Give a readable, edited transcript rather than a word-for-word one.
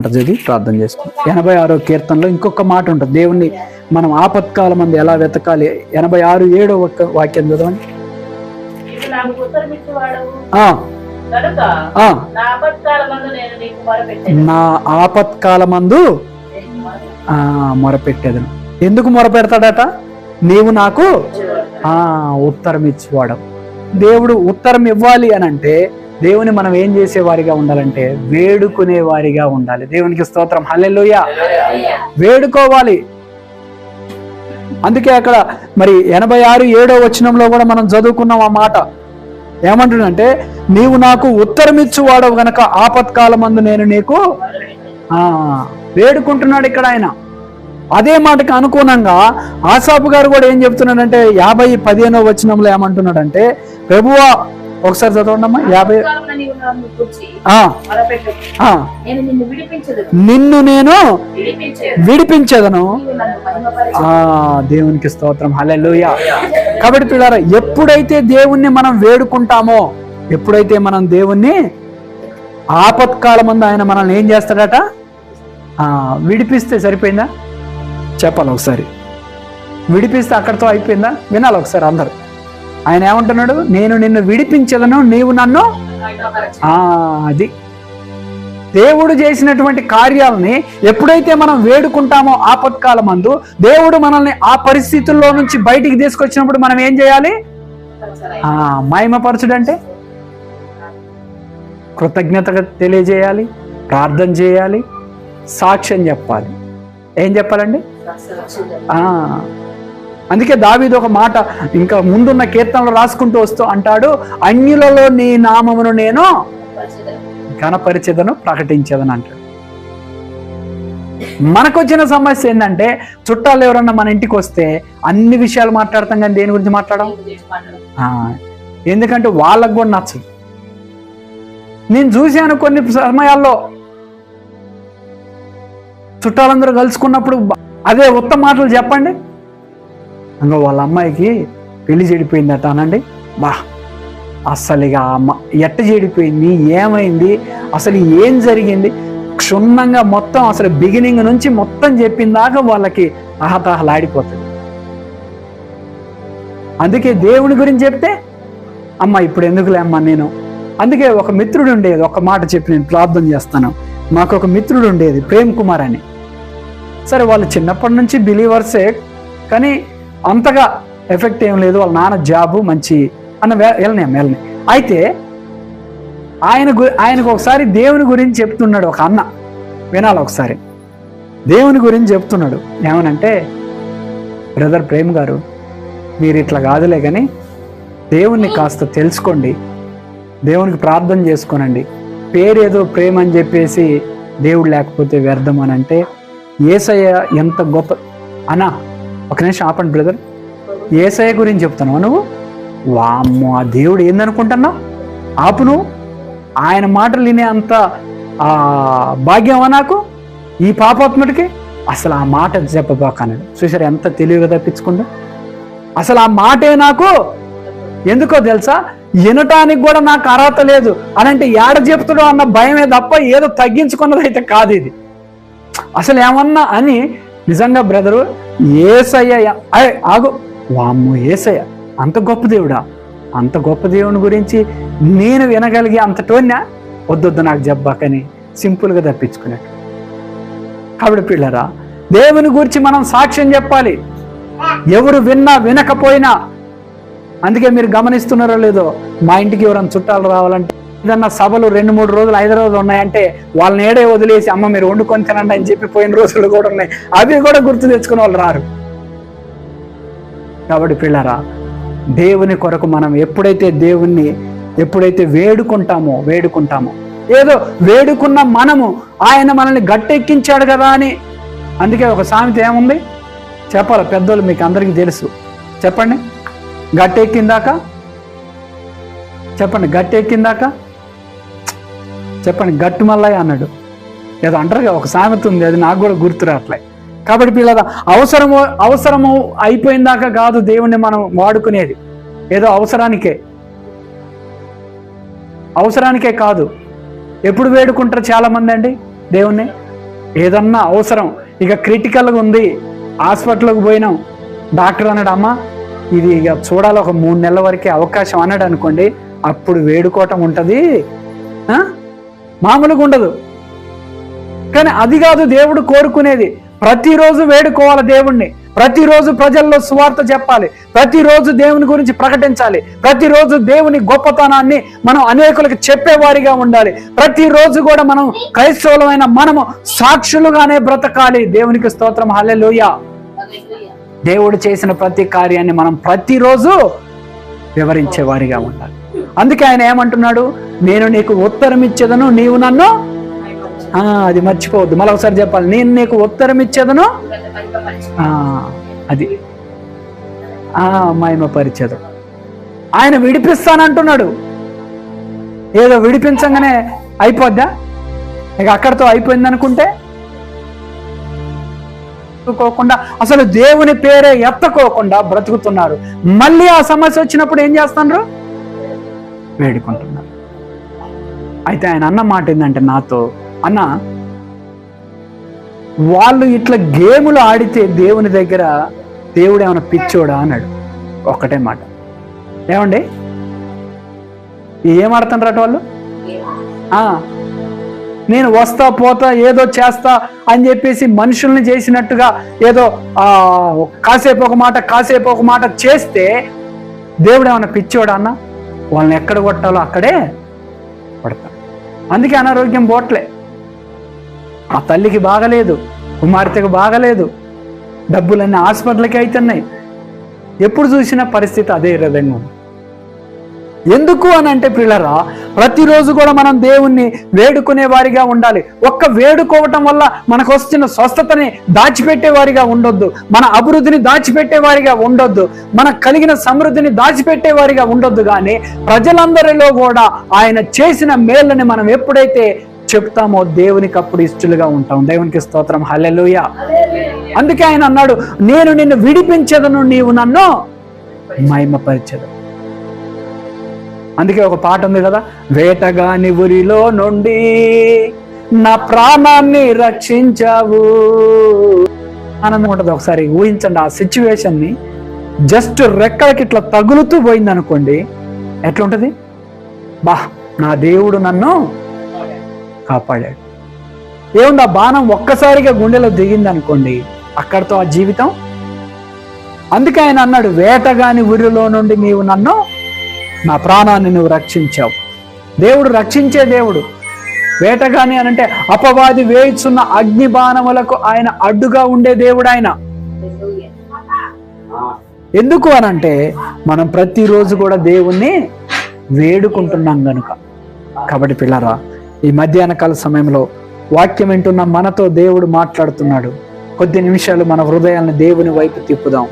చదివి ప్రార్థన చేసుకుంటాం. 86వ కీర్తనలో ఇంకొక మాట ఉంటుంది. దేవుణ్ణి మనం ఆపత్కాల మంది ఎలా వెతకాలి. 86:7 వాక్యం చదవండి. నా ఆపత్కాల మందు మొరపెట్టేదను. ఎందుకు మొరపెడతాడట? నీవు నాకు ఉత్తరం ఇచ్చేవాడు. దేవుడు ఉత్తరం ఇవ్వాలి అని అంటే దేవుని మనం ఏం చేసేవారిగా ఉండాలంటే వేడుకునే వారిగా ఉండాలి. దేవునికి స్తోత్రం, హల్లెలూయా. వేడుకోవాలి. అందుకే అక్కడ మరి 86:7 వచనంలో కూడా మనం చదువుకున్నాం ఆ మాట. ఏమంటుందంటే నీవు నాకు ఉత్తరం ఇచ్చువాడవు గనక ఆపత్కాలమందు నేను నీకు వేడుకుంటున్నాడు ఇక్కడ ఆయన. అదే మాటకి అనుగుణంగా ఆసాపు గారు కూడా ఏం చెప్తున్నాడంటే 50:15 వచనంలో ఏమంటున్నాడంటే ప్రభువా, ఒకసారి చదవండమ్మా. 50 నిన్ను నేను విడిపించదను. దేవునికి స్తోత్రం, హల్లెలూయా. కాబట్టి పిల్లరా, ఎప్పుడైతే దేవుణ్ణి మనం వేడుకుంటామో, ఎప్పుడైతే మనం దేవుణ్ణి ఆపత్కాలమందు ఆయన మనల్ని ఏం చేస్తాడట? విడిపిస్తే సరిపోయిందా? చెప్పాలి ఒకసారి. విడిపిస్తే అక్కడితో అయిపోయిందా? వినాలి ఒకసారి అందరు. ఆయన ఏమంటున్నాడు? నేను నిన్ను విడిపించదను, నీవు నన్ను. అది దేవుడు చేసినటువంటి కార్యాలని ఎప్పుడైతే మనం వేడుకుంటామో ఆపత్కాలమందు, దేవుడు మనల్ని ఆ పరిస్థితుల్లో నుంచి బయటికి తీసుకొచ్చినప్పుడు మనం ఏం చేయాలి? మహిమపరచుడు అంటే కృతజ్ఞతగా తెలియజేయాలి, ప్రార్థన చేయాలి, సాక్ష్యం చెప్పాలి. ఏం చెప్పాలండి? అందుకే దావీదు ఒక మాట ఇంకా ముందున్న కీర్తనలో రాసుకుంటూ వస్తూ అంటాడు, అన్యులలో నీ నామమును నేను ఘనపరిచెదను, ప్రకటించేదను అంటాడు. మనకొచ్చిన సమస్య ఏంటంటే చుట్టాలు ఎవరన్నా మన ఇంటికి వస్తే అన్ని విషయాలు మాట్లాడతాం కానీ దేని గురించి మాట్లాడడం? ఎందుకంటే వాళ్ళకు కూడా నచ్చదు. నేను చూశాను కొన్ని సమయాల్లో చుట్టాలందరూ కలుసుకున్నప్పుడు అదే ఉత్తమ మాటలు చెప్పండి. ఇంకా వాళ్ళ అమ్మాయికి పెళ్లి చెడిపోయిందట అనండి. అసలు ఇక ఎట్ట చెడిపోయింది, ఏమైంది, అసలు ఏం జరిగింది, క్షుణ్ణంగా మొత్తం అసలు బిగినింగ్ నుంచి మొత్తం చెప్పిందాకా వాళ్ళకి ఆహతాహలాడిపోతుంది. అందుకే దేవుని గురించి చెప్తే అమ్మ ఇప్పుడు ఎందుకులే అమ్మ నేను. అందుకే ఒక మిత్రుడు ఉండేది, ఒక మాట చెప్పి నేను ప్రార్థన చేస్తాను. మాకు ఒక మిత్రుడు ఉండేది, ప్రేమ్ కుమార్ అని. సరే, వాళ్ళు చిన్నప్పటి నుంచి బిలీవర్సే, కానీ అంతగా ఎఫెక్ట్ ఏం లేదు. వాళ్ళ నాన్న జాబు మంచి అన్న వెళ్ళని. అయితే ఆయనకు ఒకసారి దేవుని గురించి చెప్తున్నాడు ఒక అన్న. వినాలి ఒకసారి. దేవుని గురించి చెప్తున్నాడు. ఏమనంటే, బ్రదర్ ప్రేమ్ గారు, మీరు ఇట్లా కాదులే కానీ దేవుణ్ణి కాస్త తెలుసుకోండి, దేవునికి ప్రార్థన చేసుకోనండి. పేరేదో ప్రేమ అని చెప్పేసి దేవుడు లేకపోతే వ్యర్థం అని అంటే, యేసయ్య ఎంత గొప్ప. అన్నా ఒక నిమిషం ఆపండి బ్రదర్. యేసయ్య గురించి చెప్తున్నావు నువ్వు? వామ్మో, ఆ దేవుడు ఏందనుకుంటున్నావు? ఆపు నువ్వు. ఆయన మాటలు వినే అంత భాగ్యమా నాకు ఈ పాపాత్ముడికి? అసలు ఆ మాట చెప్పబాకన్నాడు. చూసారు ఎంత తెలివిగా తప్పించుకుంటా. అసలు ఆ మాటే నాకు ఎందుకో తెలుసా, వినటానికి కూడా నాకు అర్హత లేదు అని అంటే ఏడ చెప్తాడో అన్న భయమే తప్ప ఏదో తగ్గించుకున్నది అయితే కాదు ఇది. అసలు ఏమన్నా అని నిజంగా బ్రదరు, యేసయ్య ఆగు, వామ్మో యేసయ్య అంత గొప్ప దేవుడా, అంత గొప్ప దేవుని గురించి నేను వినగలిగే అంత టోన్యా? వద్దొద్దు నాకు జబ్బాకని సింపుల్గా తప్పించుకున్నట్టు. కాబట్టి పిల్లరా, దేవుని గురించి మనం సాక్ష్యం చెప్పాలి, ఎవరు విన్నా వినకపోయినా. అందుకే మీరు గమనిస్తున్నారో లేదో, మా ఇంటికి ఎవరైనా చుట్టాలు రావాలంటే ఏదన్నా సభలు 2-3 రోజులు హైదరాబాద్ ఉన్నాయంటే వాళ్ళని ఏడే వదిలేసి అమ్మ మీరు వండుకొని తినండి అని చెప్పి పోయిన రోజులు కూడా ఉన్నాయి. అవి కూడా గుర్తు తెచ్చుకునే వాళ్ళు రారు. కాబట్టి పిల్లరా, దేవుని కొరకు మనం ఎప్పుడైతే వేడుకుంటామో ఏదో వేడుకున్న మనము ఆయన మనల్ని గట్టెక్కించాడు కదా అని. అందుకే ఒక సామెత ఏముంది చెప్పాలి, పెద్దోళ్ళు మీకు అందరికీ తెలుసు. చెప్పండి, గట్టెక్కిందాక చెప్పండి గట్టు మల్లయ్య అన్నాడు ఏదో అంటారుగా, ఒక సామెత ఉంది, అది నాకు కూడా గుర్తు రావట్లే. కాబట్టి పిల్లల అవసరము అయిపోయిందాకా కాదు దేవుణ్ణి మనం వాడుకునేది. ఏదో అవసరానికే కాదు. ఎప్పుడు వేడుకుంటారు చాలా మంది అండి దేవుణ్ణి? ఏదన్నా అవసరం ఇక క్రిటికల్గా ఉంది, హాస్పిటల్కి పోయినాం, డాక్టర్ అన్నాడు అమ్మ ఇది ఇక చూడాలి, ఒక 3 నెలల వరకే అవకాశం అన్నాడు అనుకోండి, అప్పుడు వేడుకోవటం ఉంటుంది, మామూలుగా ఉండదు. కానీ అది కాదు దేవుడు కోరుకునేది. ప్రతిరోజు వేడుకోవాలి దేవుణ్ణి, ప్రతిరోజు ప్రజల్లో సువార్త చెప్పాలి, ప్రతిరోజు దేవుని గురించి ప్రకటించాలి, ప్రతిరోజు దేవుని గొప్పతనాన్ని మనం అనేకులకు చెప్పేవారిగా ఉండాలి. ప్రతిరోజు కూడా మనం క్రైస్తవులమైన మనము సాక్షులుగానే బ్రతకాలి. దేవునికి స్తోత్రం, హల్లెలూయా. దేవుడు చేసిన ప్రతి కార్యాన్ని మనం ప్రతిరోజు వివరించే వారిగా ఉండాలి. అందుకే ఆయన ఏమంటున్నాడు, నేను నీకు ఉత్తరం ఇచ్చేదను, నీవు నన్ను అది మర్చిపోవద్దు, మళ్ళీ ఒకసారి చెప్పాలి, నేను నీకు ఉత్తరం ఇచ్చేదను, అది మహిమపరిచేదు. ఆయన విడిపిస్తానంటున్నాడు. ఏదో విడిపించగానే అయిపోద్దా, ఇక అక్కడితో అయిపోయింది అనుకుంటే కోకుండా అసలు దేవుని పేరే ఎత్తకోకుండా బ్రతుకుతున్నారు. మళ్ళీ ఆ సమస్య వచ్చినప్పుడు ఏం చేస్తున్నారు, వేడుకుంటున్నారు. అయితే ఆయన అన్న మాట ఏంటంటే నాతో, అన్న వాళ్ళు ఇట్లా గేములు ఆడితే దేవుని దగ్గర దేవుడు ఏమైనా పిచ్చోడా అన్నాడు. ఒక్కటే మాట, ఏమండి ఏం ఆడుతుండ్రట వాళ్ళు, నేను వస్తా పోతా ఏదో చేస్తా అని చెప్పేసి మనుషుల్ని చేసినట్టుగా ఏదో కాసేపు ఒక మాట చేస్తే దేవుడు ఏమన్నా పిచ్చోడా అన్న, వాళ్ళని ఎక్కడ కొట్టాలో అక్కడే కొడతా. అందుకే అనారోగ్యం పోట్లే, ఆ తల్లికి బాగలేదు, కుమార్తెకు బాగలేదు, డబ్బులన్నీ హాస్పిటల్కి అవుతున్నాయి. ఎప్పుడు చూసినా పరిస్థితి అదే విధంగా ఉంది. ఎందుకు అని అంటే పిల్లరా, ప్రతిరోజు కూడా మనం దేవుణ్ణి వేడుకునే వారిగా ఉండాలి. ఒక్క వేడుకోవటం వల్ల మనకు వస్తున్న స్వస్థతని దాచిపెట్టే వారిగా ఉండొద్దు, మన అభివృద్ధిని దాచిపెట్టే వారిగా ఉండొద్దు, మనకు కలిగిన సమృద్ధిని దాచిపెట్టే వారిగా ఉండొద్దు. కానీ ప్రజలందరిలో కూడా ఆయన చేసిన మేళ్ళని మనం ఎప్పుడైతే చెప్తామో దేవునికి అప్పుడు ఇష్టలుగా ఉంటాం. దేవునికి స్తోత్రం, హల్లెలూయా. అందుకే ఆయన అన్నాడు, నేను నిన్ను విడిపించేదను, నీవు నన్ను మహిమపరిచెదవు. అందుకే ఒక పాట ఉంది కదా, వేటగాని ఊరిలో నుండి నా ప్రాణాన్ని రక్షించావు. ఆనందం ఉంటుంది. ఒకసారి ఊహించండి ఆ సిచ్యువేషన్ని. జస్ట్ రెక్కలకి ఇట్లా తగులుతూ పోయింది అనుకోండి, ఎట్లుంటది, బా నా దేవుడు నన్ను కాపాడాడు. ఏముంది, ఆ బాణం ఒక్కసారిగా గుండెలో దిగింది అనుకోండి, అక్కడితో ఆ జీవితం. అందుకే ఆయన అన్నాడు, వేటగాని ఊరిలో నుండి నీవు నన్ను, నా ప్రాణాన్ని నువ్వు రక్షించావు. దేవుడు రక్షించే దేవుడు. వేటగాని అని అంటే అపవాది వేయిచున్న అగ్ని బాణములకు ఆయన అడ్డుగా ఉండే దేవుడు ఆయన. ఎందుకు అనంటే మనం ప్రతిరోజు కూడా దేవుణ్ణి వేడుకుంటున్నాం కనుక. కాబట్టి పిల్లరా, ఈ మధ్యాహ్న కాల సమయంలో వాక్యం వింటున్న మనతో దేవుడు మాట్లాడుతున్నాడు. కొద్ది నిమిషాలు మన హృదయాలను దేవుని వైపు తిప్పుదాం.